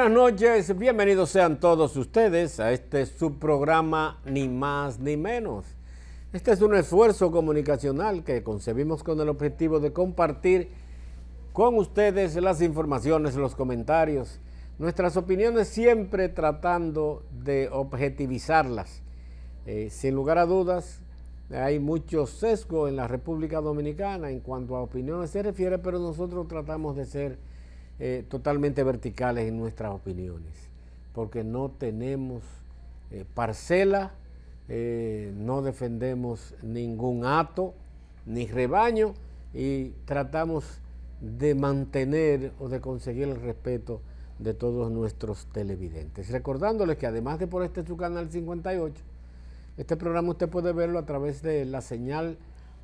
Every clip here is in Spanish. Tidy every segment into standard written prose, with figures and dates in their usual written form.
Buenas noches, bienvenidos sean todos ustedes a este subprograma Ni Más Ni Menos. Este es un esfuerzo comunicacional que concebimos con el objetivo de compartir con ustedes las informaciones, los comentarios, nuestras opiniones, siempre tratando de objetivizarlas. Sin lugar a dudas, hay mucho sesgo en la República Dominicana en cuanto a opiniones se refiere, pero nosotros tratamos de ser totalmente verticales en nuestras opiniones, porque no tenemos parcela, no defendemos ningún hato ni rebaño y tratamos de mantener o de conseguir el respeto de todos nuestros televidentes. Recordándoles que además de por su canal 58, este programa usted puede verlo a través de la señal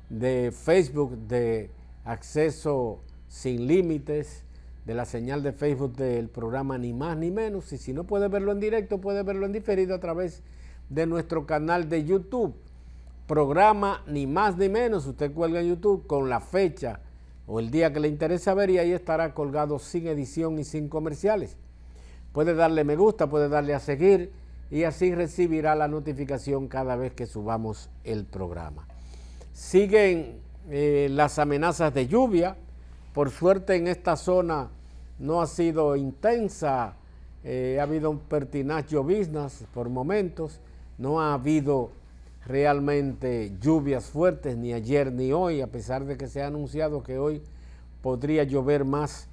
de Facebook de Acceso Sin Límites, de la señal de Facebook del programa Ni Más Ni Menos, y si no puede verlo en directo, puede verlo en diferido a través de nuestro canal de YouTube, programa Ni Más Ni Menos. Usted cuelga en YouTube con la fecha o el día que le interesa ver y ahí estará colgado sin edición y sin comerciales. Puede darle me gusta, puede darle a seguir y así recibirá la notificación cada vez que subamos el programa. Siguen las amenazas de lluvia. Por suerte en esta zona no ha sido intensa, ha habido un pertinaz lloviznas por momentos, no ha habido realmente lluvias fuertes ni ayer ni hoy, a pesar de que se ha anunciado que hoy podría llover más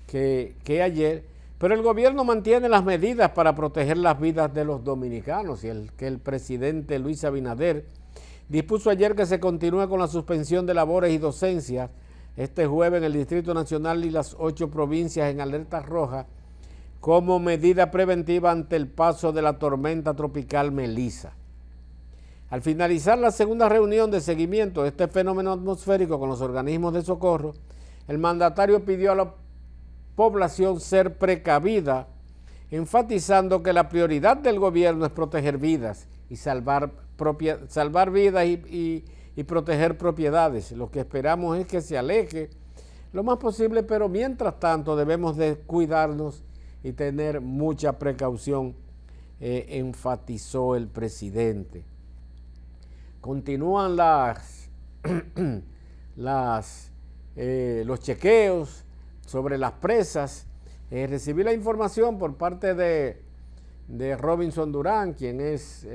que ayer, pero el gobierno mantiene las medidas para proteger las vidas de los dominicanos y el presidente Luis Abinader dispuso ayer que se continúe con la suspensión de labores y docencias este jueves en el Distrito Nacional y las 8 provincias en alerta roja como medida preventiva ante el paso de la tormenta tropical Melissa. Al finalizar la segunda reunión de seguimiento de este fenómeno atmosférico con los organismos de socorro, el mandatario pidió a la población ser precavida, enfatizando que la prioridad del gobierno es proteger vidas y salvar vidas y proteger propiedades. Lo que esperamos es que se aleje lo más posible, pero mientras tanto debemos de cuidarnos y tener mucha precaución, enfatizó el presidente. Continúan los chequeos sobre las presas. Recibí la información por parte de Robinson Durán, quien es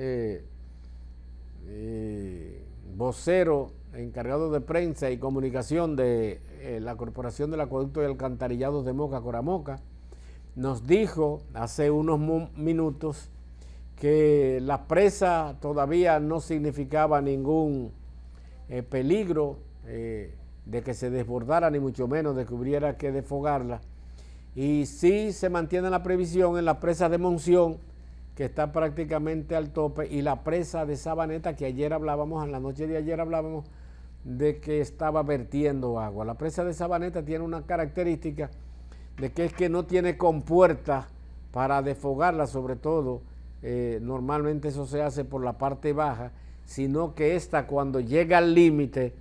vocero encargado de prensa y comunicación de la Corporación del Acueducto y Alcantarillados de Moca, Coramoca. Nos dijo hace unos minutos que la presa todavía no significaba ningún peligro de que se desbordara, ni mucho menos de que hubiera que desfogarla. Y sí se mantiene la previsión en la presa de Monción, que está prácticamente al tope, y la presa de Sabaneta, que ayer hablábamos, en la noche de ayer hablábamos de que estaba vertiendo agua. La presa de Sabaneta tiene una característica de que es que no tiene compuerta para desfogarla, sobre todo, normalmente eso se hace por la parte baja, sino que esta cuando llega al límite,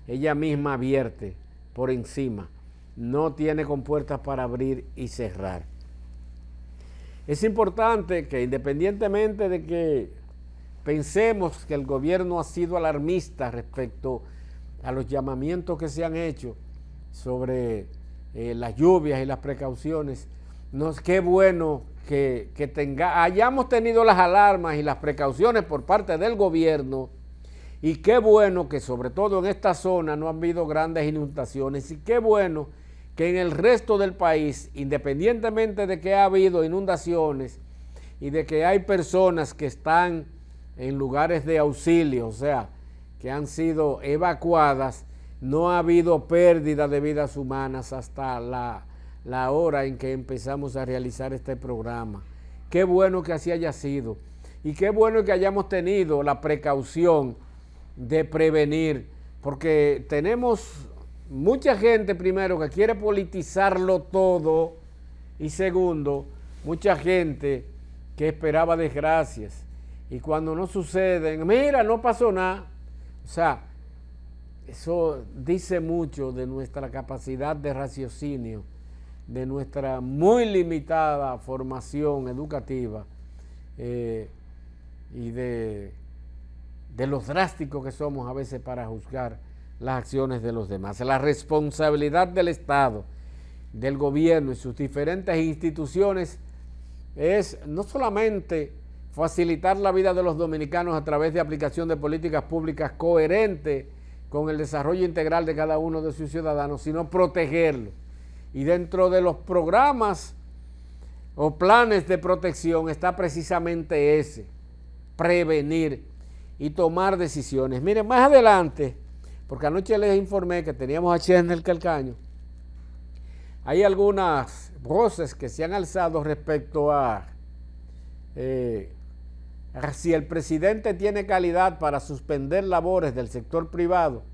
ella misma vierte por encima. No tiene compuertas para abrir y cerrar. Es importante que independientemente de que pensemos que el gobierno ha sido alarmista respecto a los llamamientos que se han hecho sobre las lluvias y las precauciones, qué bueno que hayamos tenido las alarmas y las precauciones por parte del gobierno, y qué bueno que sobre todo en esta zona no han habido grandes inundaciones, y qué bueno que en el resto del país, independientemente de que ha habido inundaciones y de que hay personas que están en lugares de auxilio, o sea, que han sido evacuadas, no ha habido pérdida de vidas humanas hasta la hora en que empezamos a realizar este programa. Qué bueno que así haya sido y qué bueno que hayamos tenido la precaución de prevenir, porque tenemos mucha gente, primero, que quiere politizarlo todo, y segundo, mucha gente que esperaba desgracias, y cuando no suceden, mira, no pasó nada. O sea, eso dice mucho de nuestra capacidad de raciocinio, de nuestra muy limitada formación educativa y de los drásticos que somos a veces para juzgar las acciones de los demás. La responsabilidad del Estado, del gobierno y sus diferentes instituciones es no solamente facilitar la vida de los dominicanos a través de aplicación de políticas públicas coherentes con el desarrollo integral de cada uno de sus ciudadanos, sino protegerlo. Y dentro de los programas o planes de protección está precisamente ese, prevenir y tomar decisiones. Miren, más adelante, porque anoche les informé que teníamos a Chesnel Calcaño, hay algunas voces que se han alzado respecto a si el presidente tiene calidad para suspender labores del sector privado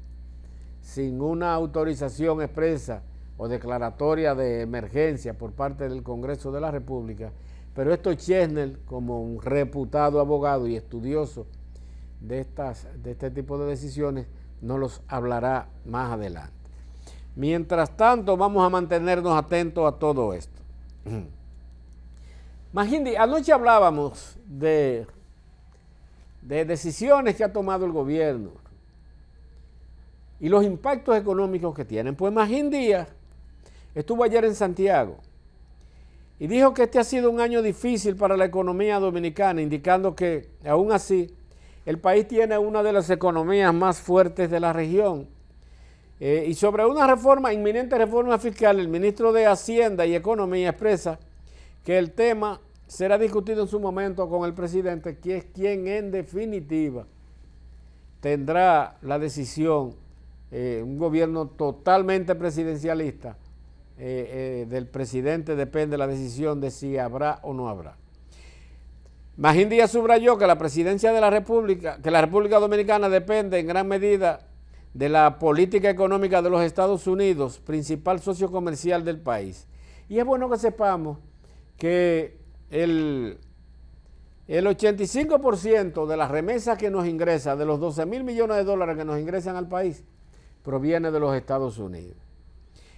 sin una autorización expresa o declaratoria de emergencia por parte del Congreso de la República. Pero esto Chesnel, como un reputado abogado y estudioso de este tipo de decisiones, nos los hablará más adelante. Mientras tanto, vamos a mantenernos atentos a todo esto. Anoche hablábamos de decisiones que ha tomado el gobierno y los impactos económicos que tienen. Pues Magín Díaz estuvo ayer en Santiago y dijo que este ha sido un año difícil para la economía dominicana, indicando que aún así el país tiene una de las economías más fuertes de la región. Y sobre una inminente reforma fiscal, el ministro de Hacienda y Economía expresa que el tema será discutido en su momento con el presidente, que es quien en definitiva tendrá la decisión, un gobierno totalmente presidencialista, del presidente depende la decisión de si habrá o no habrá. Magín Díaz subrayó que la presidencia de la República, que la República Dominicana depende en gran medida de la política económica de los Estados Unidos, principal socio comercial del país. Y es bueno que sepamos que el 85% de las remesas que nos ingresan, de los 12,000 millones de dólares que nos ingresan al país, proviene de los Estados Unidos.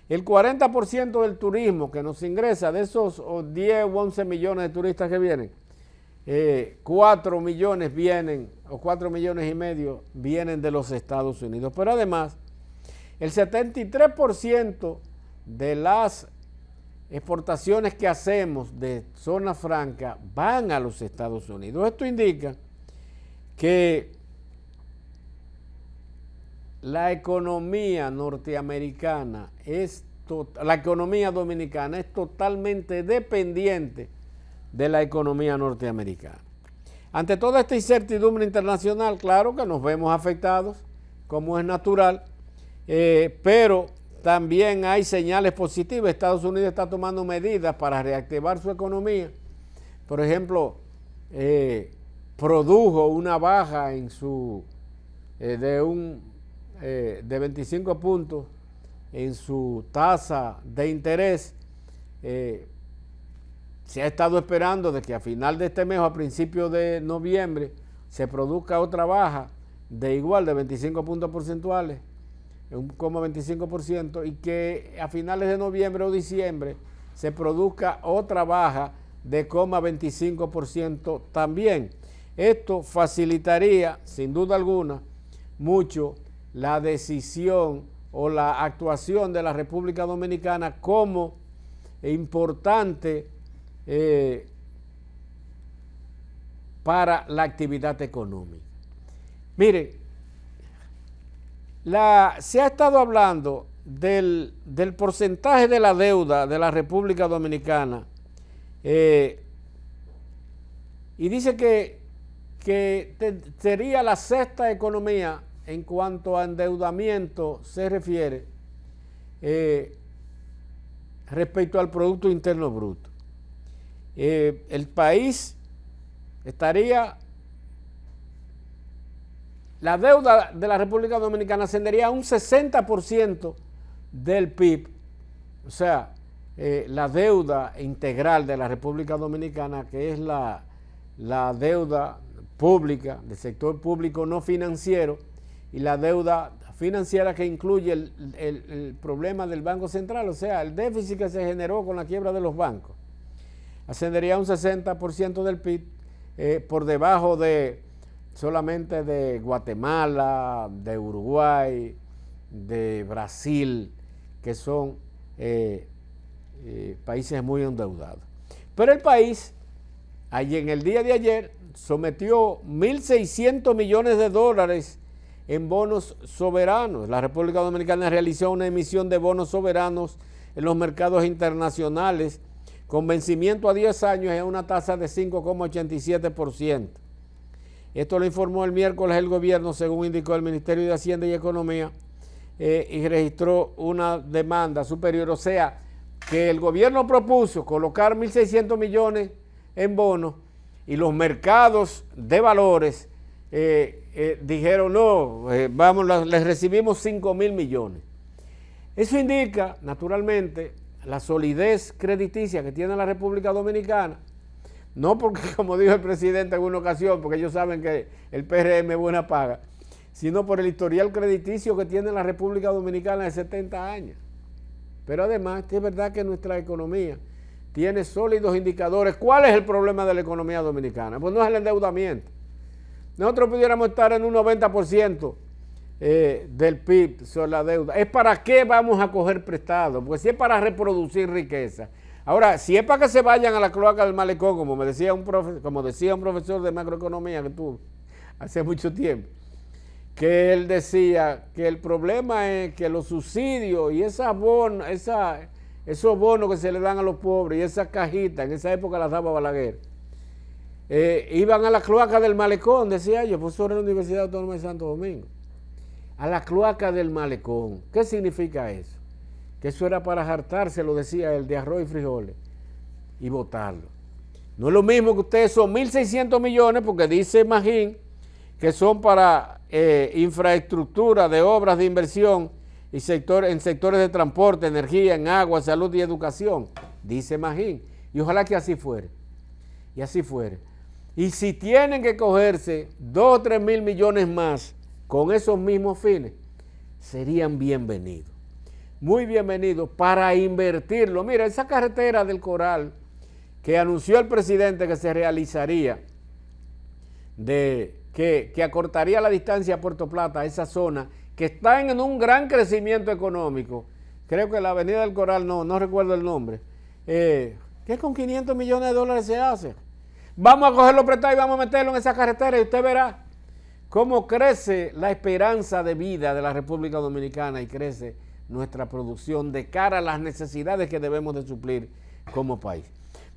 El 40% del turismo que nos ingresa, de esos 10 o 11 millones de turistas que vienen, 4 millones vienen, o 4 millones y medio vienen de los Estados Unidos. Pero además, el 73% de las exportaciones que hacemos de zona franca van a los Estados Unidos. Esto indica que la economía norteamericana la economía dominicana es totalmente dependiente de la economía norteamericana. Ante toda esta incertidumbre internacional, claro que nos vemos afectados, como es natural, pero también hay señales positivas. Estados Unidos está tomando medidas para reactivar su economía. Por ejemplo, produjo una baja en de 25 puntos en su tasa de interés. Se ha estado esperando de que a final de este mes o a principios de noviembre se produzca otra baja de 25 puntos porcentuales, 1,25%, y que a finales de noviembre o diciembre se produzca otra baja de 0,25% también. Esto facilitaría, sin duda alguna, mucho la decisión o la actuación de la República Dominicana como importante para la actividad económica. Mire, se ha estado hablando del porcentaje de la deuda de la República Dominicana y dice que sería la sexta economía en cuanto a endeudamiento se refiere respecto al Producto Interno Bruto. El país la deuda de la República Dominicana ascendería a un 60% del PIB, o sea, la deuda integral de la República Dominicana, que es la deuda pública, del sector público no financiero, y la deuda financiera que incluye el problema del Banco Central, o sea, el déficit que se generó con la quiebra de los bancos. Ascendería a un 60% del PIB, por debajo de solamente de Guatemala, de Uruguay, de Brasil, que son países muy endeudados. Pero el país, en el día de ayer, sometió 1.600 millones de dólares en bonos soberanos. La República Dominicana realizó una emisión de bonos soberanos en los mercados internacionales con vencimiento a 10 años en una tasa de 5,87%. Esto lo informó el miércoles el gobierno, según indicó el Ministerio de Hacienda y Economía, y registró una demanda superior. O sea, que el gobierno propuso colocar 1.600 millones en bonos y los mercados de valores dijeron no, les recibimos 5.000 millones. Eso indica, naturalmente, la solidez crediticia que tiene la República Dominicana, no porque, como dijo el presidente en una ocasión, porque ellos saben que el PRM es buena paga, sino por el historial crediticio que tiene la República Dominicana de 70 años. Pero además, es verdad que nuestra economía tiene sólidos indicadores. ¿Cuál es el problema de la economía dominicana? Pues no es el endeudamiento. Nosotros pudiéramos estar en un 90% del PIB sobre la deuda. ¿Es para qué vamos a coger prestado? Porque si es para reproducir riqueza. Ahora, si es para que se vayan a la cloaca del malecón, como decía un profesor de macroeconomía que tuve hace mucho tiempo, que él decía que el problema es que los subsidios y esos bonos que se le dan a los pobres y esas cajitas, en esa época las daba Balaguer, iban a la cloaca del malecón, decía yo, profesor de la Universidad Autónoma de Santo Domingo. A la cloaca del malecón. ¿Qué significa eso? Que eso era para jartarse, lo decía él, de arroz y frijoles y botarlo. No es lo mismo que ustedes son 1.600 millones, porque dice Magín que son para infraestructura de obras de inversión y en sectores de transporte, energía, en agua, salud y educación, dice Magín. Y ojalá que así fuere. Y así fuere. Y si tienen que cogerse 2 o 3 mil millones más con esos mismos fines, serían bienvenidos. Muy bienvenidos para invertirlo. Mira, esa carretera del Coral que anunció el presidente que se realizaría, que acortaría la distancia a Puerto Plata, a esa zona, que está en un gran crecimiento económico. Creo que la avenida del Coral, no recuerdo el nombre, que con 500 millones de dólares se hace. Vamos a cogerlo prestado y vamos a meterlo en esa carretera y usted verá cómo crece la esperanza de vida de la República Dominicana y crece nuestra producción de cara a las necesidades que debemos de suplir como país.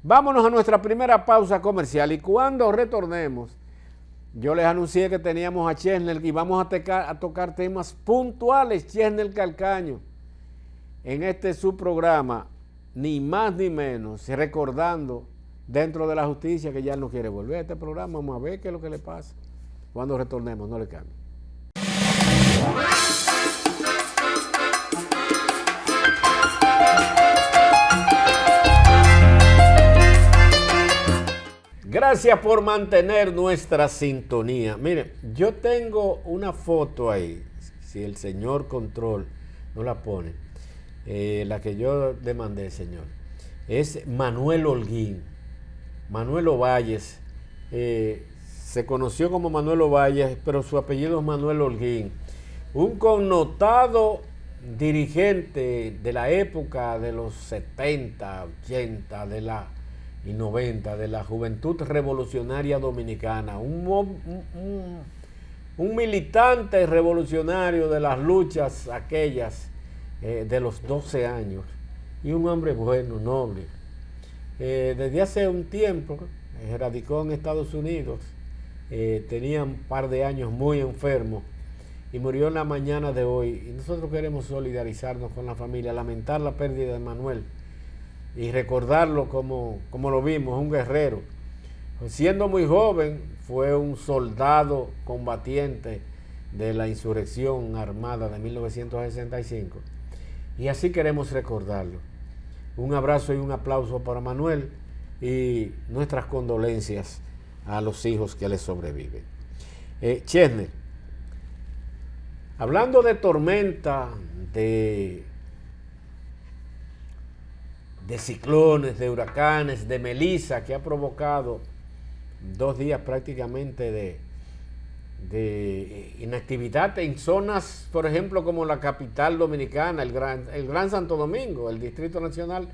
Vámonos a nuestra primera pausa comercial y cuando retornemos, yo les anuncié que teníamos a Chesnel y vamos a tocar temas puntuales. Chesnel Calcaño, en este subprograma, ni más ni menos, recordando dentro de la justicia que ya no quiere volver a este programa. Vamos a ver qué es lo que le pasa. Cuando retornemos, no le cambie. Gracias por mantener nuestra sintonía. Miren, yo tengo una foto ahí, si el señor Control no la pone, la que yo demandé, señor. Es Manuel Holguín, Manuel Ovalles, se conoció como Manuel Ovalles, pero su apellido es Manuel Holguín. Un connotado dirigente de la época de los 70, 80, y 90, de la Juventud Revolucionaria Dominicana, un militante revolucionario de las luchas aquellas de los 12 años, y un hombre bueno, noble. Desde hace un tiempo radicó en Estados Unidos, tenía un par de años muy enfermo y murió en la mañana de hoy, y nosotros queremos solidarizarnos con la familia, lamentar la pérdida de Manuel y recordarlo como lo vimos, un guerrero. Siendo muy joven, fue un soldado combatiente de la insurrección armada de 1965. Y así queremos recordarlo. Un abrazo y un aplauso para Manuel y nuestras condolencias a los hijos que le sobreviven. Chesnel, Hablando de tormenta, de ciclones, de huracanes, de Melissa, que ha provocado 2 días prácticamente de inactividad en zonas, por ejemplo, como la capital dominicana, el Gran Santo Domingo, el Distrito Nacional,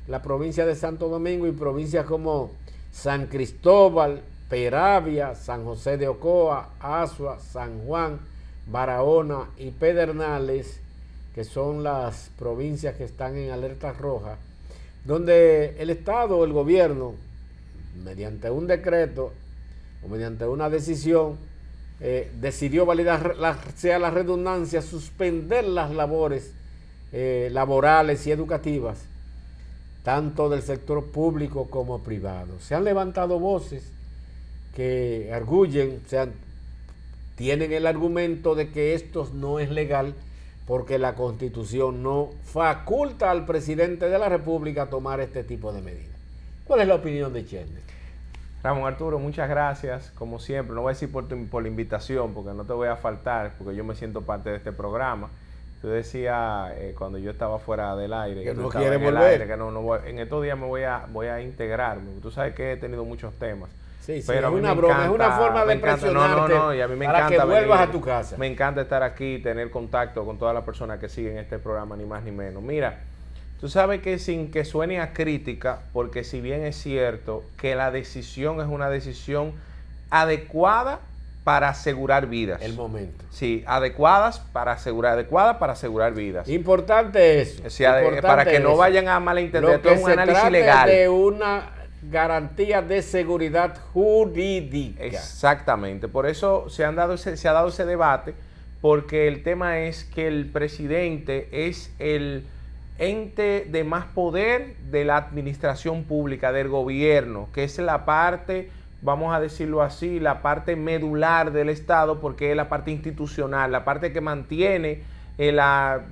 la provincia de Santo Domingo y provincias como San Cristóbal, Peravia, San José de Ocoa, Azua, San Juan, Barahona y Pedernales, que son las provincias que están en alerta roja, donde el Estado, el gobierno, mediante un decreto o mediante una decisión, decidió, validar sea la redundancia, suspender las labores laborales y educativas, tanto del sector público como privado. Se han levantado voces que arguyen, tienen el argumento de que esto no es legal porque la Constitución no faculta al presidente de la República a tomar este tipo de medidas. ¿Cuál es la opinión de Cherner? Ramón Arturo, muchas gracias, como siempre. No voy a decir por la invitación, porque no te voy a faltar, porque yo me siento parte de este programa. Tú decías cuando yo estaba fuera del aire, que no quiere volver, que en estos días me voy a integrarme. Tú sabes que he tenido muchos temas. Sí, pero es una broma, es una forma de presionarte y a mí me para encanta que vuelvas venir, a tu casa. Me encanta estar aquí, tener contacto con todas las personas que siguen este programa, ni más ni menos. Mira, tú sabes que sin que suene a crítica, porque si bien es cierto que la decisión es una decisión adecuada para asegurar vidas. El momento. Sí, adecuada para asegurar vidas. Importante eso. O sea, para que no vayan a malentender, esto es un análisis legal. De una garantía de seguridad jurídica. Exactamente, por eso se ha dado ese debate, porque el tema es que el presidente es el ente de más poder de la administración pública, del gobierno, que es la parte, vamos a decirlo así, la parte medular del Estado, porque es la parte institucional, la parte que mantiene,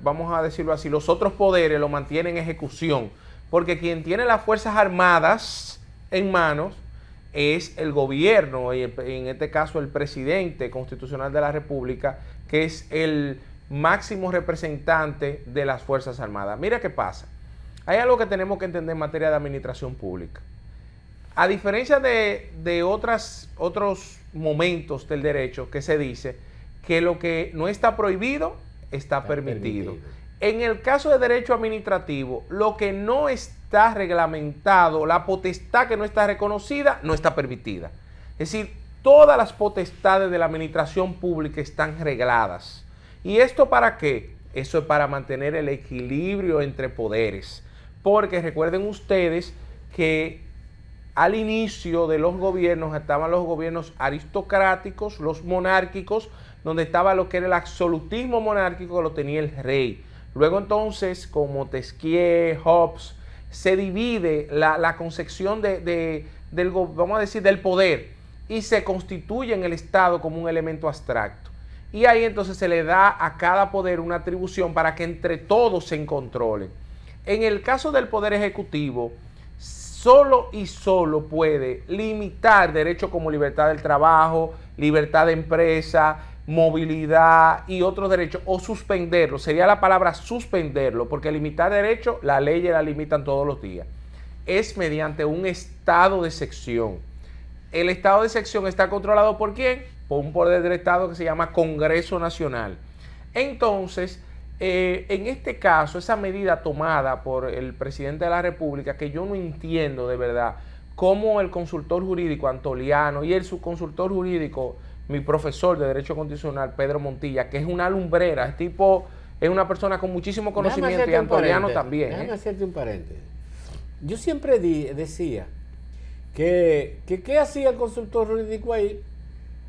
vamos a decirlo así, los otros poderes lo mantienen en ejecución, porque quien tiene las Fuerzas Armadas en manos es el gobierno, y en este caso el presidente constitucional de la República, que es el máximo representante de las Fuerzas Armadas. Mira qué pasa. Hay algo que tenemos que entender en materia de administración pública. A diferencia de otros momentos del derecho, que se dice que lo que no está prohibido está permitido. En el caso de derecho administrativo, lo que no está reglamentado, la potestad que no está reconocida, no está permitida. Es decir, todas las potestades de la administración pública están regladas. ¿Y esto para qué? Eso es para mantener el equilibrio entre poderes. Porque recuerden ustedes que al inicio de los gobiernos estaban los gobiernos aristocráticos, los monárquicos, donde estaba lo que era el absolutismo monárquico, que lo tenía el rey. Luego entonces, con Montesquieu, Hobbes, se divide la concepción vamos a decir, del poder, y se constituye en el Estado como un elemento abstracto. Y ahí entonces se le da a cada poder una atribución para que entre todos se controlen. En el caso del Poder Ejecutivo, solo puede limitar derechos como libertad del trabajo, libertad de empresa, movilidad y otros derechos, o suspenderlo. Sería la palabra suspenderlo, porque limitar derechos, las leyes la limitan todos los días. Es mediante un estado de excepción. El estado de excepción está controlado ¿por quién? Por un poder del Estado que se llama Congreso Nacional. Entonces, en este caso, esa medida tomada por el presidente de la República, que yo no entiendo de verdad cómo el consultor jurídico Antoliano y el subconsultor jurídico, mi profesor de Derecho Constitucional, Pedro Montilla, que es una lumbrera, es una persona con muchísimo conocimiento, y Antoliano también. Déjame hacerte un paréntesis. Yo siempre decía que ¿qué hacía el consultor jurídico ahí?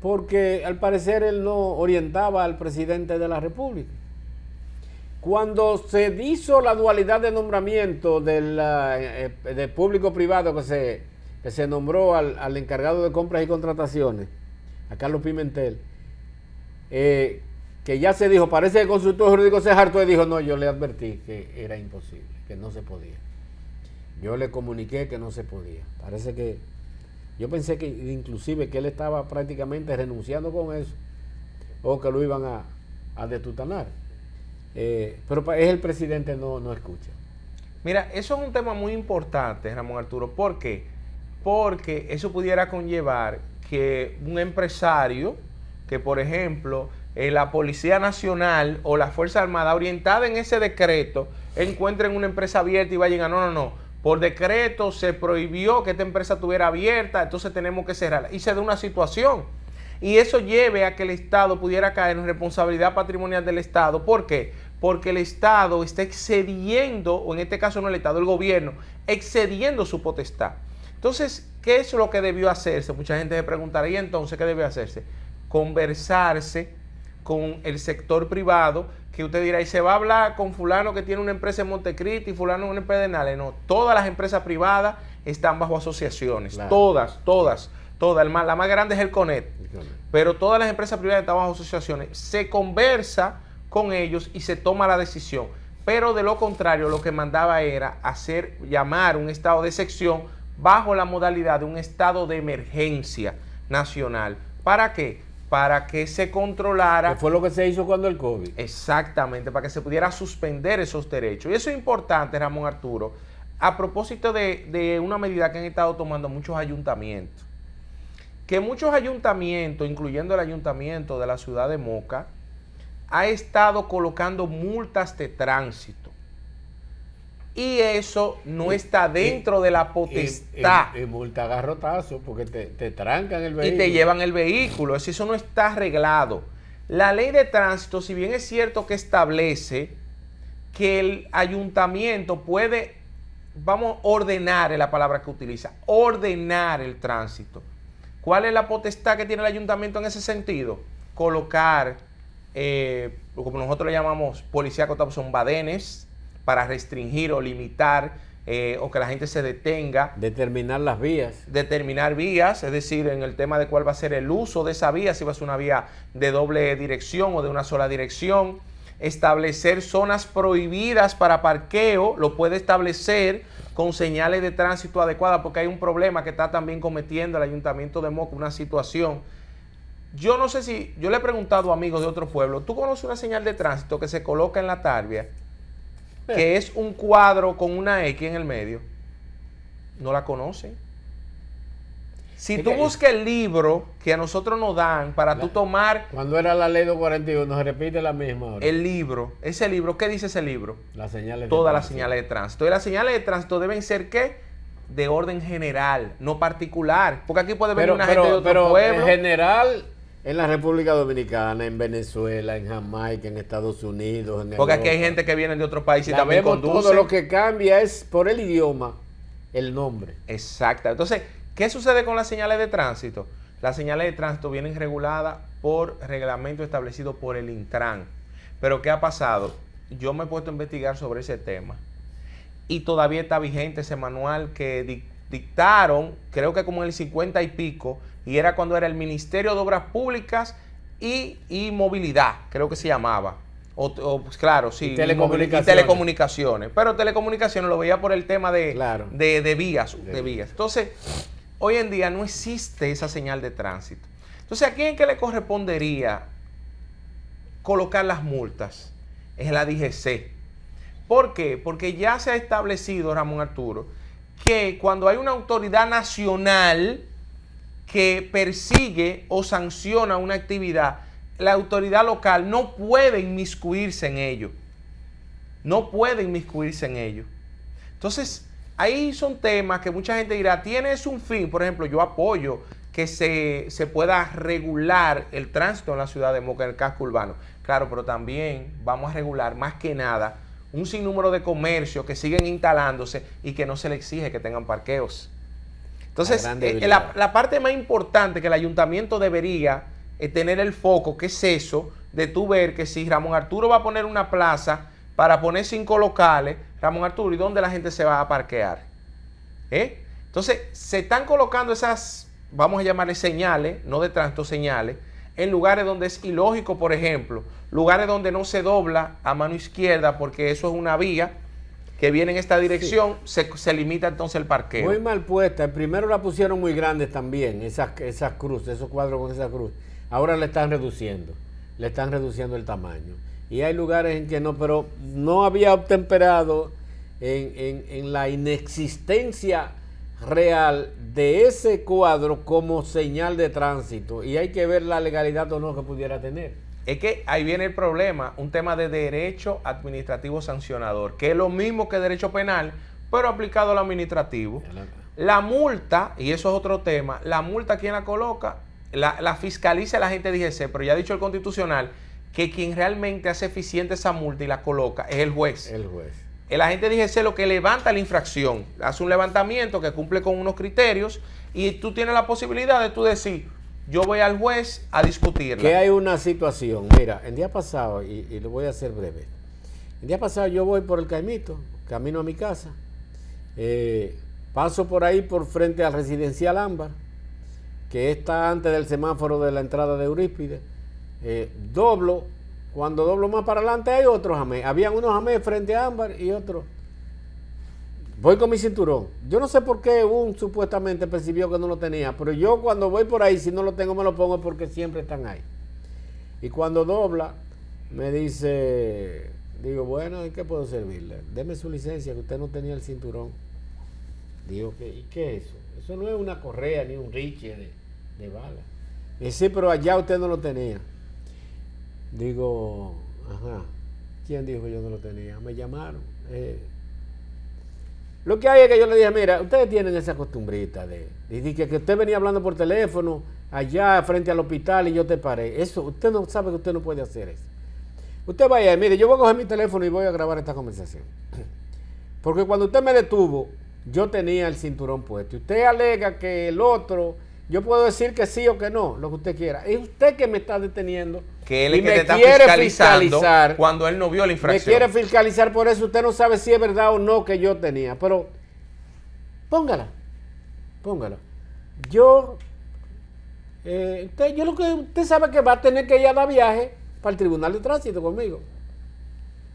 Porque al parecer él no orientaba al presidente de la República. Cuando se hizo la dualidad de nombramiento del público-privado, que se nombró al encargado de compras y contrataciones, a Carlos Pimentel, que ya se dijo, parece que el consultor jurídico se hartó y dijo, no, yo le advertí que era imposible, que no se podía. Yo le comuniqué que no se podía. Parece que, yo pensé que inclusive que él estaba prácticamente renunciando con eso, o que lo iban a detutanar. Pero es el presidente no escucha. Mira, eso es un tema muy importante, Ramón Arturo. ¿Por qué? Porque eso pudiera conllevar que un empresario, que por ejemplo la Policía Nacional o la Fuerza Armada orientada en ese decreto encuentren una empresa abierta y vayan a no, por decreto se prohibió que esta empresa estuviera abierta, entonces tenemos que cerrarla. Y se da una situación. Y eso lleve a que el Estado pudiera caer en responsabilidad patrimonial del Estado. ¿Por qué? Porque el Estado está excediendo, o en este caso no el Estado, el gobierno, excediendo su potestad. Entonces, ¿qué es lo que debió hacerse? Mucha gente se preguntará, ¿y entonces qué debió hacerse? Conversarse con el sector privado, que usted dirá, y se va a hablar con fulano que tiene una empresa en Montecristi y fulano una empresa en Nale. No, todas las empresas privadas están bajo asociaciones, claro. Todas. La más grande es el CONET, pero todas las empresas privadas están bajo asociaciones. Se conversa con ellos y se toma la decisión. Pero de lo contrario, lo que mandaba era llamar un estado de excepción bajo la modalidad de un estado de emergencia nacional. ¿Para qué? Para que se controlara. Que fue lo que se hizo cuando el COVID. Exactamente, para que se pudiera suspender esos derechos. Y eso es importante, Ramón Arturo, a propósito de una medida que han estado tomando muchos ayuntamientos. Que muchos ayuntamientos, incluyendo el ayuntamiento de la ciudad de Moca, ha estado colocando multas de tránsito. Y eso no está dentro de la potestad. Y multa garrotazo, porque te trancan el vehículo. Y te llevan el vehículo. Eso no está arreglado. La ley de tránsito, si bien es cierto que establece que el ayuntamiento puede, vamos a ordenar, es la palabra que utiliza, ordenar el tránsito. ¿Cuál es la potestad que tiene el ayuntamiento en ese sentido? Colocar, como nosotros le llamamos policía contable, son badenes para restringir o limitar o que la gente se detenga. Determinar las vías. Determinar vías, es decir, en el tema de cuál va a ser el uso de esa vía, si va a ser una vía de doble dirección o de una sola dirección. Establecer zonas prohibidas para parqueo, lo puede establecer con señales de tránsito adecuadas, porque hay un problema que está también cometiendo el Ayuntamiento de Moca, una situación. Yo no sé si, yo le he preguntado a amigos de otro pueblo, ¿tú conoces una señal de tránsito que se coloca en la tarbia? Que es un cuadro con una X en el medio. No la conocen. Si tú buscas el libro que a nosotros nos dan para tú tomar... Cuando era la ley 241, se repite la misma ahora. El libro, ese libro, ¿qué dice ese libro? Las señales de Todas tránsito. las señales de tránsito. Y las señales de tránsito deben ser, ¿qué? De orden general, no particular. Porque aquí puede venir una gente de otro pueblo. En general, en la República Dominicana, en Venezuela, en Jamaica, en Estados Unidos, en porque Europa, aquí hay gente que viene de otro país y también conduce. Todo lo que cambia es por el idioma, el nombre. Exacto. Entonces, ¿qué sucede con las señales de tránsito? Las señales de tránsito vienen reguladas por reglamento establecido por el Intran. Pero ¿qué ha pasado? Yo me he puesto a investigar sobre ese tema y todavía está vigente ese manual que dictaron, creo que como en el 50 y pico, y era cuando era el Ministerio de Obras Públicas y Movilidad, creo que se llamaba. Pues claro, sí. Telecomunicaciones. Pero telecomunicaciones lo veía por el tema de vías. Entonces, hoy en día no existe esa señal de tránsito. Entonces, ¿a quién que le correspondería colocar las multas? Es la DGC. ¿Por qué? Porque ya se ha establecido, Ramón Arturo, que cuando hay una autoridad nacional que persigue o sanciona una actividad, la autoridad local no puede inmiscuirse en ello. No puede inmiscuirse en ello. Entonces, ahí son temas que mucha gente dirá, ¿tienes un fin? Por ejemplo, yo apoyo que se pueda regular el tránsito en la ciudad de Moca, en el casco urbano. Claro, pero también vamos a regular más que nada un sinnúmero de comercios que siguen instalándose y que no se les exige que tengan parqueos. Entonces, la parte más importante que el ayuntamiento debería tener el foco, que es eso, de tú ver que si Ramón Arturo va a poner una plaza para poner 5 locales, Ramón Arturo, ¿y dónde la gente se va a parquear? Entonces, se están colocando esas, vamos a llamarle señales, no de tránsito, señales, en lugares donde es ilógico, por ejemplo, lugares donde no se dobla a mano izquierda porque eso es una vía que viene en esta dirección, sí. se limita entonces el parqueo. Muy mal puesta. Primero la pusieron muy grandes también, esas cruces, esos cuadros con esa cruz. Ahora la están reduciendo. le están reduciendo el tamaño. Y hay lugares en que no, pero no había obtemperado en la inexistencia real de ese cuadro como señal de tránsito. Y hay que ver la legalidad o no que pudiera tener. Es que ahí viene el problema, un tema de derecho administrativo sancionador, que es lo mismo que derecho penal, pero aplicado al administrativo. La multa, y eso es otro tema, la multa, ¿quién la coloca? La fiscaliza la gente de DGC, pero ya ha dicho el Constitucional que quien realmente hace eficiente esa multa y la coloca es el juez. El juez. El agente de DGC lo que levanta la infracción, hace un levantamiento que cumple con unos criterios y tú tienes la posibilidad de tú decir, yo voy al juez a discutirla. Que hay una situación, mira, el día pasado, y lo voy a hacer breve, el día pasado yo voy por el Caimito, camino a mi casa, paso por ahí por frente al residencial Ámbar, que está antes del semáforo de la entrada de Eurípides, doblo, cuando doblo más para adelante hay otros jamés, habían unos jamés frente a Ámbar y otros. Voy con mi cinturón. Yo no sé por qué supuestamente percibió que no lo tenía, pero yo cuando voy por ahí, si no lo tengo me lo pongo porque siempre están ahí. Y cuando dobla, me dice, digo, bueno, ¿y qué puedo servirle? Deme su licencia, que usted no tenía el cinturón. Digo, ¿y qué es eso? Eso no es una correa ni un riche de bala. Me dice, sí, pero allá usted no lo tenía. Digo, ajá, ¿quién dijo que yo no lo tenía? Me llamaron. Lo que hay es que yo le dije, mira, ustedes tienen esa costumbrita de que usted venía hablando por teléfono allá frente al hospital y yo te paré. Eso, usted no sabe que usted no puede hacer eso. Usted vaya, mire, yo voy a coger mi teléfono y voy a grabar esta conversación. Porque cuando usted me detuvo, yo tenía el cinturón puesto. Usted alega que el otro, yo puedo decir que sí o que no, lo que usted quiera. Es usted que me está deteniendo. Que él es que te está fiscalizando cuando él no vio la infracción. Me quiere fiscalizar por eso. Usted no sabe si es verdad o no que yo tenía. Pero póngala. Usted sabe que va a tener que ir a dar viaje para el Tribunal de Tránsito conmigo.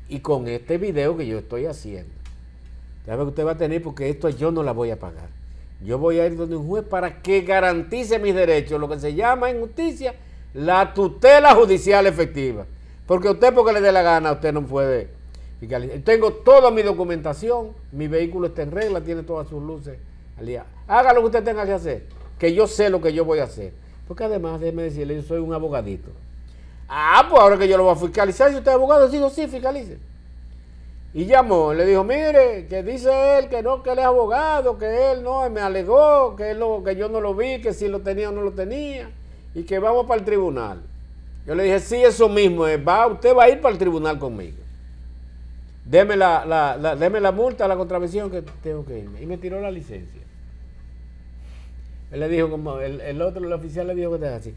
Y con este video que yo estoy haciendo. ¿Sabe que usted va a tener? Porque esto yo no la voy a pagar. Yo voy a ir donde un juez para que garantice mis derechos. Lo que se llama en justicia la tutela judicial efectiva. Porque usted, porque le dé la gana, usted no puede fiscalizar. Tengo toda mi documentación, mi vehículo está en regla, tiene todas sus luces al día. Haga lo que usted tenga que hacer, que yo sé lo que yo voy a hacer. Porque además, déjeme decirle, yo soy un abogadito. Pues ahora que yo lo voy a fiscalizar, si usted es abogado, digo, sí, fiscalice. Y llamó, le dijo, mire, que dice él que no, que él es abogado, que él no, me alegó, que yo no lo vi, que si lo tenía o no lo tenía. Y que vamos para el tribunal. Yo le dije, sí, eso mismo, usted va a ir para el tribunal conmigo. Deme la multa, la contravención que tengo que irme. Y me tiró la licencia. Él le dijo, como el oficial le dijo que te así.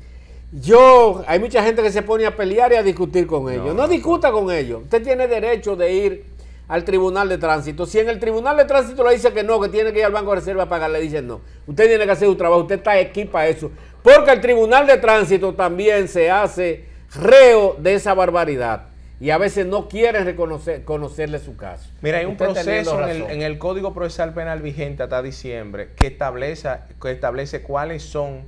Hay mucha gente que se pone a pelear y a discutir con ellos. No discuta con ellos. Usted tiene derecho de ir al Tribunal de Tránsito. Si en el Tribunal de Tránsito le dice que no, que tiene que ir al Banco de Reserva a pagar, le dicen no. Usted tiene que hacer su trabajo, usted está aquí para eso. Porque el Tribunal de Tránsito también se hace reo de esa barbaridad. Y a veces no quieren conocerle su caso. Mira, hay un proceso en el Código Procesal Penal vigente hasta diciembre que establece cuáles son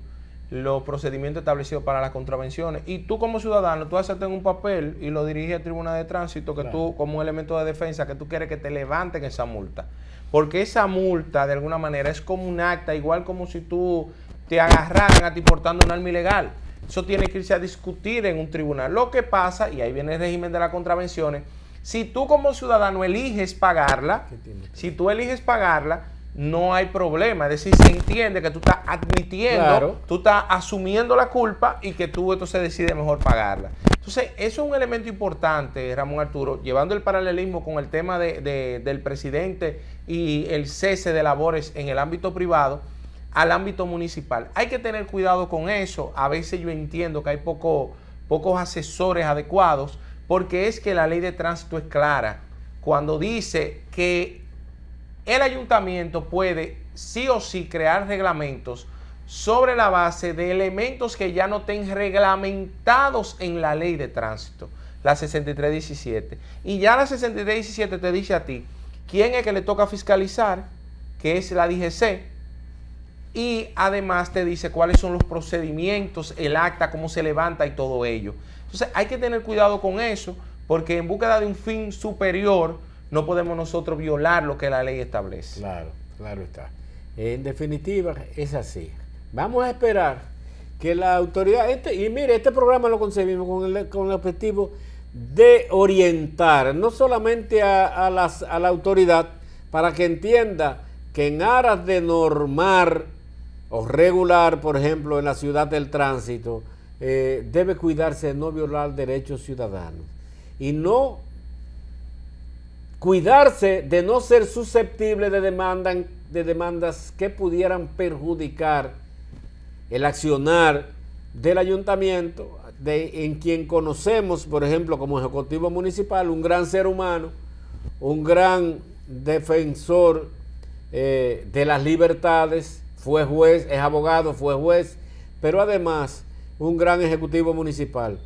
los procedimientos establecidos para las contravenciones. Y tú como ciudadano, tú haces en un papel y lo diriges al Tribunal de Tránsito, que tú, como un elemento de defensa, que tú quieres que te levanten esa multa. Porque esa multa, de alguna manera, es como un acta, igual como si tú te agarraran a ti portando un arma ilegal. Eso tiene que irse a discutir en un tribunal. Lo que pasa, y ahí viene el régimen de las contravenciones, si tú como ciudadano eliges pagarla, no hay problema. Es decir, se entiende que tú estás admitiendo, tú estás asumiendo la culpa y que tú entonces decides mejor pagarla. Entonces, eso es un elemento importante, Ramón Arturo, llevando el paralelismo con el tema del presidente y el cese de labores en el ámbito privado al ámbito municipal. Hay que tener cuidado con eso. A veces yo entiendo que hay pocos asesores adecuados, porque es que la ley de tránsito es clara cuando dice que el ayuntamiento puede sí o sí crear reglamentos sobre la base de elementos que ya no estén reglamentados en la ley de tránsito, la 6317. Y ya la 6317 te dice a ti quién es que le toca fiscalizar, que es la DGC, y además te dice cuáles son los procedimientos, el acta, cómo se levanta y todo ello. Entonces hay que tener cuidado con eso, porque en búsqueda de un fin superior no podemos nosotros violar lo que la ley establece. Claro, claro está. En definitiva, es así. Vamos a esperar que la autoridad, y mire, este programa lo concebimos con el objetivo de orientar no solamente a la autoridad, para que entienda que en aras de normar o regular, por ejemplo, en la ciudad del tránsito, debe cuidarse de no violar derechos ciudadanos y no cuidarse de no ser susceptible de demandas que pudieran perjudicar el accionar del ayuntamiento, en quien conocemos, por ejemplo, como ejecutivo municipal, un gran ser humano, un gran defensor de las libertades, fue juez, es abogado, fue juez, pero además un gran ejecutivo municipal.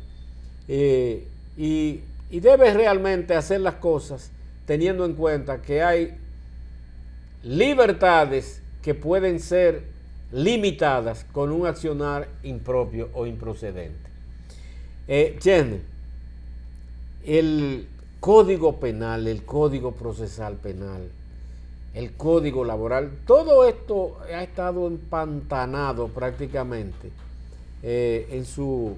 Y debe realmente hacer las cosas teniendo en cuenta que hay libertades que pueden ser limitadas con un accionar impropio o improcedente. Chene, el Código Penal, el Código Procesal Penal, el Código Laboral, todo esto ha estado empantanado prácticamente en su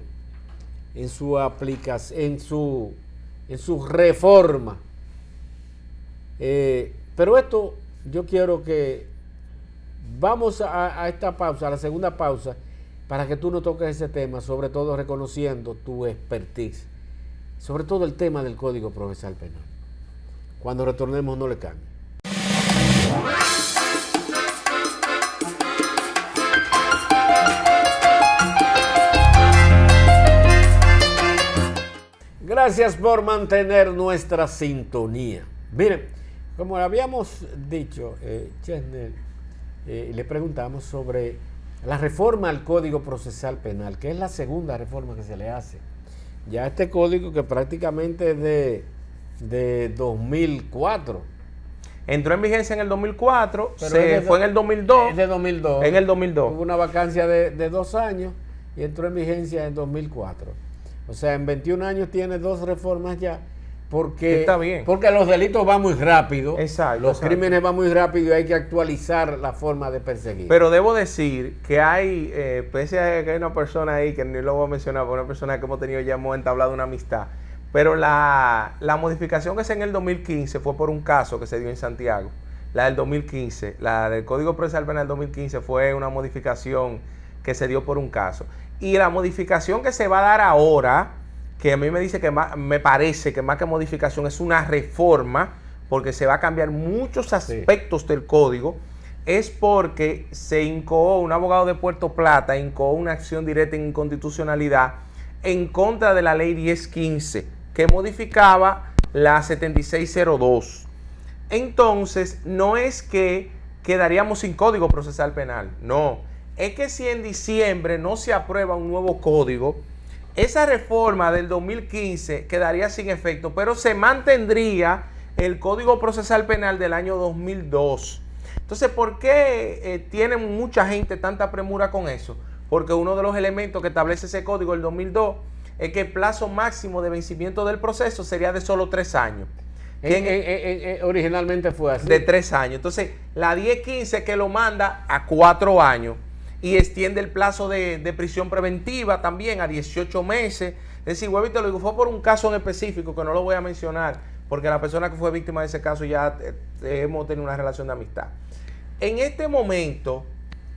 aplicación, en su reforma. Pero esto, yo quiero que vamos a esta pausa, a la segunda pausa, para que tú no toques ese tema, sobre todo reconociendo tu expertise, sobre todo el tema del Código Procesal Penal. Cuando retornemos, no le cambie. Gracias por mantener nuestra sintonía. Miren, como habíamos dicho, Chesnel, le preguntamos sobre la reforma al Código Procesal Penal, que es la segunda reforma que se le hace. Ya este código, que prácticamente es de 2004. Entró en vigencia en el 2004, fue en el 2002. Es de 2002. En el 2002. Hubo una vacancia de 2 años y entró en vigencia en 2004. O sea, en 21 años tiene 2 reformas ya. Porque, está bien. Porque los delitos van muy rápido. Exacto. Los crímenes van muy rápido y hay que actualizar la forma de perseguir. Pero debo decir que hay, pese a que hay una persona ahí, que ni lo voy a mencionar, porque una persona que hemos tenido ya, hemos entablado una amistad, pero la modificación que se en el 2015 fue por un caso que se dio en Santiago. La del 2015, la del Código Procesal Penal del 2015 fue una modificación que se dio por un caso. Y la modificación que se va a dar ahora, que a mí me dice que me parece que más que modificación es una reforma, porque se va a cambiar muchos aspectos del código, es porque se incoó, un abogado de Puerto Plata incoó una acción directa en inconstitucionalidad en contra de la ley 1015, que modificaba la 7602. Entonces, no es que quedaríamos sin Código Procesal Penal, no. Es que si en diciembre no se aprueba un nuevo código, esa reforma del 2015 quedaría sin efecto, pero se mantendría el Código Procesal Penal del año 2002. Entonces, ¿por qué tiene mucha gente tanta premura con eso? Porque uno de los elementos que establece ese código del 2002 es que el plazo máximo de vencimiento del proceso sería de solo 3 años. Originalmente fue así. De 3 años. Entonces, la 1015 que lo manda a 4 años. Y extiende el plazo de prisión preventiva también a 18 meses. Es decir, vuelvo y te lo digo, fue por un caso en específico que no lo voy a mencionar, porque la persona que fue víctima de ese caso ya hemos tenido una relación de amistad. En este momento,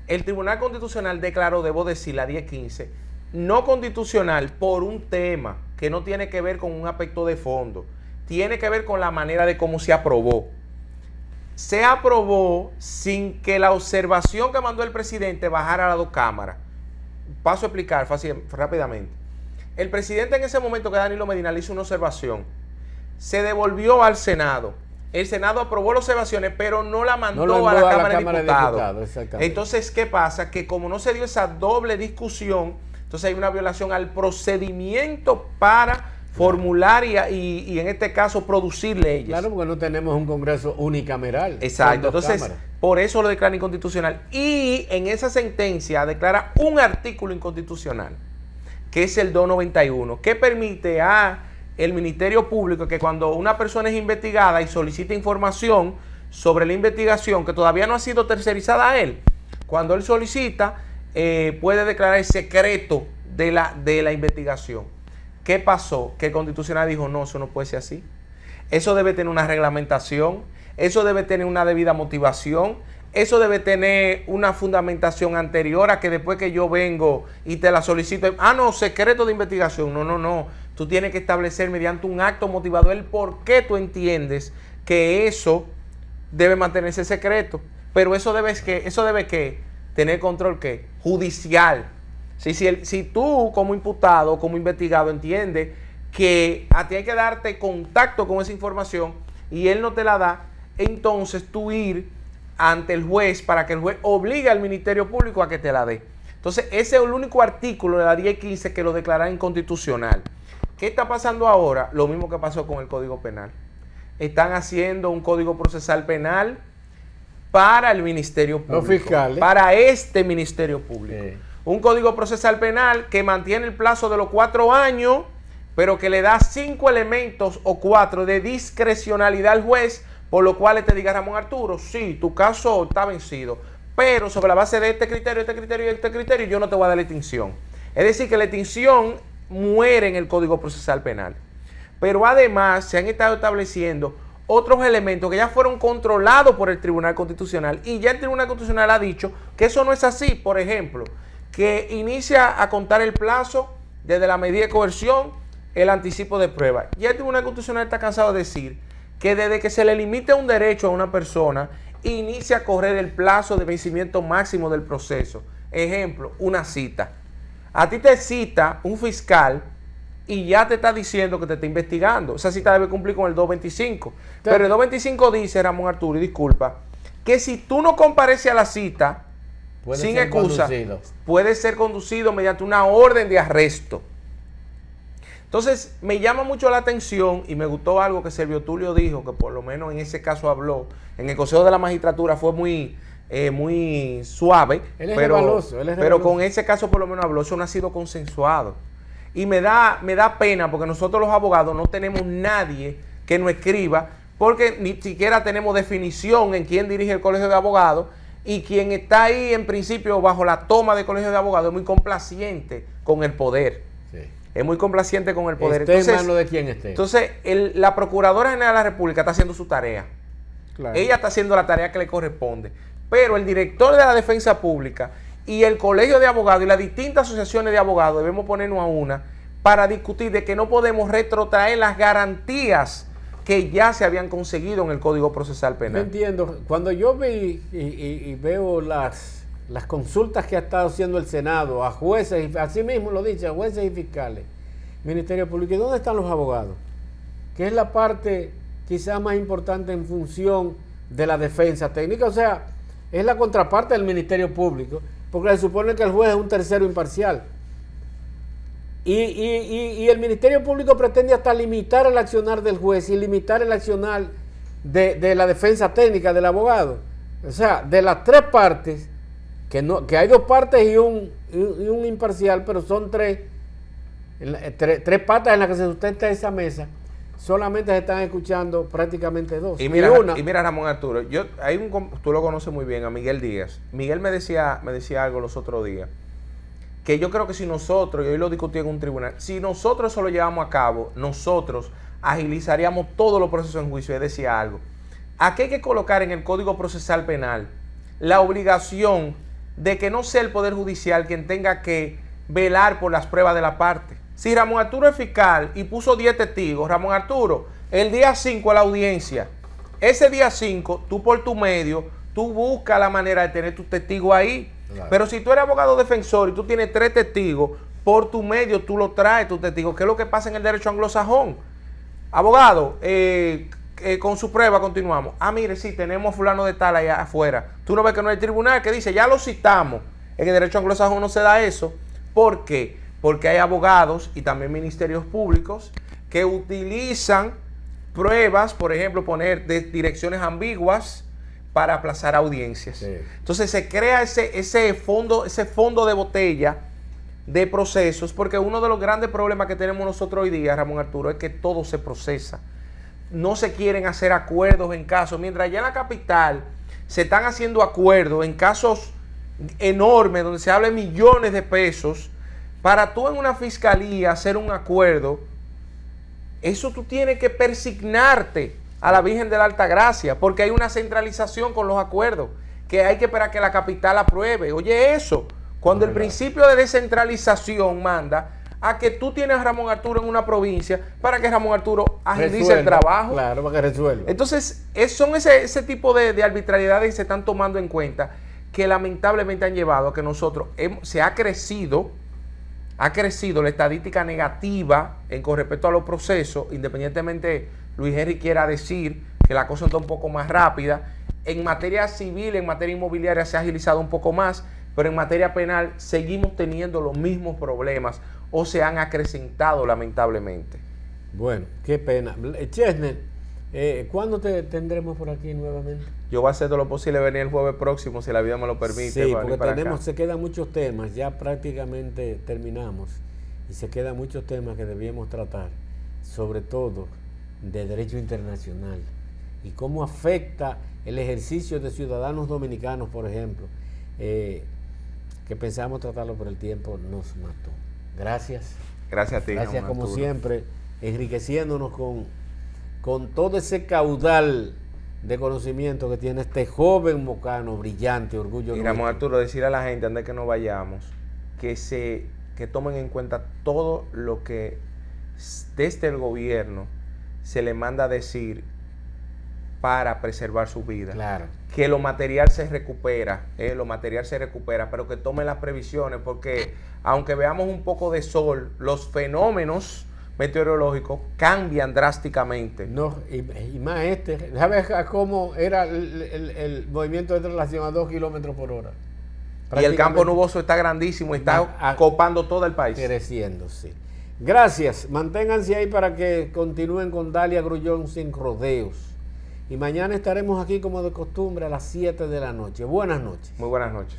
el Tribunal Constitucional declaró, debo decir, la 1015, no constitucional por un tema que no tiene que ver con un aspecto de fondo. Tiene que ver con la manera de cómo se aprobó. Se aprobó sin que la observación que mandó el presidente bajara a las 2 cámaras. Paso a explicar rápidamente. El presidente en ese momento, que Danilo Medina, le hizo una observación. Se devolvió al Senado. El Senado aprobó las observaciones, pero no la mandó a la Cámara de Diputados. Entonces, ¿qué pasa? Que como no se dio esa doble discusión, entonces hay una violación al procedimiento para formular y en este caso producir leyes. Claro, porque no tenemos un Congreso unicameral. Exacto. Entonces, por eso lo declara inconstitucional. Y en esa sentencia declara un artículo inconstitucional, que es el 291, que permite a el Ministerio Público que cuando una persona es investigada y solicita información sobre la investigación que todavía no ha sido tercerizada a él, cuando él solicita, puede declarar el secreto de la investigación. ¿Qué pasó? Que el Constitucional dijo, no, eso no puede ser así. Eso debe tener una reglamentación, eso debe tener una debida motivación, eso debe tener una fundamentación anterior a que después que yo vengo y te la solicito, no, secreto de investigación. No. Tú tienes que establecer mediante un acto motivador el por qué tú entiendes que eso debe mantenerse secreto. Pero eso debe que tener control ¿qué? Judicial. Si tú como imputado, como investigado entiendes que a ti hay que darte contacto con esa información y él no te la da, entonces tú ir ante el juez para que el juez obligue al Ministerio Público a que te la dé. Entonces ese es el único artículo de la 1015 que lo declara inconstitucional. ¿Qué está pasando ahora? Lo mismo que pasó con el Código Penal. Están haciendo un Código Procesal Penal para el Ministerio Público. Los fiscales. Para este Ministerio Público. Sí. Un Código Procesal Penal que mantiene el plazo de los 4 años, pero que le da 5 elementos o 4 de discrecionalidad al juez, por lo cual te diga Ramón Arturo, sí, tu caso está vencido, pero sobre la base de este criterio y este criterio, yo no te voy a dar la extinción. Es decir, que la extinción muere en el Código Procesal Penal. Pero además se han estado estableciendo otros elementos que ya fueron controlados por el Tribunal Constitucional y ya el Tribunal Constitucional ha dicho que eso no es así. Por ejemplo, que inicia a contar el plazo desde la medida de coerción, el anticipo de prueba. Ya el Tribunal Constitucional está cansado de decir que desde que se le limite un derecho a una persona, inicia a correr el plazo de vencimiento máximo del proceso. Ejemplo, una cita. A ti te cita un fiscal y ya te está diciendo que te está investigando. Esa cita debe cumplir con el 225. Pero el 225 dice, Ramón Arturo, y disculpa, que si tú no compareces a la cita sin excusa, puede ser conducido mediante una orden de arresto. Entonces, me llama mucho la atención y me gustó algo que Servio Tulio dijo, que por lo menos en ese caso habló. En el Consejo de la Magistratura fue muy suave, pero con ese caso por lo menos habló. Eso no ha sido consensuado. Y me da pena porque nosotros los abogados no tenemos nadie que nos escriba, porque ni siquiera tenemos definición en quién dirige el Colegio de Abogados, y quien está ahí en principio bajo la toma del Colegio de Abogados es muy complaciente con el poder. Sí. Es muy complaciente con el poder. Entonces, en manos de quien esté. Entonces, la Procuradora General de la República está haciendo su tarea. Claro. Ella está haciendo la tarea que le corresponde. Pero el director de la Defensa Pública y el Colegio de Abogados y las distintas asociaciones de abogados debemos ponernos a una para discutir de que no podemos retrotraer las garantías que ya se habían conseguido en el Código Procesal Penal. Yo entiendo. Cuando yo vi y veo las consultas que ha estado haciendo el Senado a jueces, y así mismo lo dice, a jueces y fiscales, Ministerio Público, ¿y dónde están los abogados? Que es la parte quizás más importante en función de la defensa técnica, o sea, es la contraparte del Ministerio Público, porque se supone que el juez es un tercero imparcial. Y el Ministerio Público pretende hasta limitar el accionar del juez y limitar el accionar de la defensa técnica del abogado. O sea, de las 3 partes, que hay 2 partes y un imparcial, pero son 3 patas en las que se sustenta esa mesa, solamente se están escuchando prácticamente 2. Y mira, Ramón Arturo, tú lo conoces muy bien, a Miguel Díaz. Miguel me decía algo los otros días, que yo creo que si nosotros, y hoy lo discutí en un tribunal, si nosotros eso lo llevamos a cabo, nosotros agilizaríamos todos los procesos en juicio. Él decía algo. Aquí hay que colocar en el Código Procesal Penal la obligación de que no sea el Poder Judicial quien tenga que velar por las pruebas de la parte. Si Ramón Arturo es fiscal y puso 10 testigos, Ramón Arturo, el día 5 a la audiencia, ese día 5, tú por tu medio, tú buscas la manera de tener tus testigos ahí. Claro. Pero si tú eres abogado defensor y tú tienes 3 testigos, por tu medio tú lo traes, tus testigos, que es lo que pasa en el derecho anglosajón. Abogado, con su prueba continuamos. Mire, sí, tenemos fulano de tal allá afuera. Tú no ves que no hay tribunal que dice, ya lo citamos. En el derecho anglosajón no se da eso. ¿Por qué? Porque hay abogados y también ministerios públicos que utilizan pruebas, por ejemplo, poner direcciones ambiguas para aplazar audiencias. Sí. Entonces se crea ese fondo de botella de procesos, porque uno de los grandes problemas que tenemos nosotros hoy día, Ramón Arturo, es que todo se procesa. No se quieren hacer acuerdos en casos, mientras allá en la capital se están haciendo acuerdos en casos enormes donde se habla de millones de pesos. Para tú en una fiscalía hacer un acuerdo, eso tú tienes que persignarte a la Virgen de la Altagracia, porque hay una centralización con los acuerdos, que hay que esperar que la capital apruebe. Oye, eso, cuando el principio de descentralización manda a que tú tienes a Ramón Arturo en una provincia para que Ramón Arturo agilice el trabajo. Claro, para que resuelva. Entonces, son ese tipo de arbitrariedades que se están tomando en cuenta, que lamentablemente han llevado a que nosotros se ha crecido la estadística negativa con respecto a los procesos, independientemente Luis Henry quiera decir que la cosa está un poco más rápida. En materia civil, en materia inmobiliaria se ha agilizado un poco más, pero en materia penal seguimos teniendo los mismos problemas o se han acrecentado lamentablemente. Bueno, qué pena. Chesner, ¿cuándo te tendremos por aquí nuevamente? Yo voy a hacer todo lo posible venir el jueves próximo, si la vida me lo permite. Sí, porque se quedan muchos temas, ya prácticamente terminamos, y se quedan muchos temas que debíamos tratar, sobre todo de derecho internacional, y cómo afecta el ejercicio de ciudadanos dominicanos, por ejemplo, que pensábamos tratarlo, pero el tiempo nos mató. Gracias. Gracias a ti. Gracias como siempre, enriqueciéndonos con todo ese caudal de conocimiento que tiene este joven mocano, brillante, orgullo. Y Ramón Arturo, decirle a la gente, antes de que nos vayamos, que tomen en cuenta todo lo que desde el gobierno se le manda a decir para preservar su vida. Claro. Que lo material se recupera, pero que tomen las previsiones, porque aunque veamos un poco de sol, los fenómenos meteorológicos cambian drásticamente. No, y más ¿sabes cómo era el movimiento de relación a 2 kilómetros por hora? Y el campo nuboso está grandísimo, está copando todo el país. Creciendo, sí. Gracias, manténganse ahí para que continúen con Dalia Grullón sin rodeos. Y mañana estaremos aquí como de costumbre a las 7 de la noche. Buenas noches. Muy buenas noches.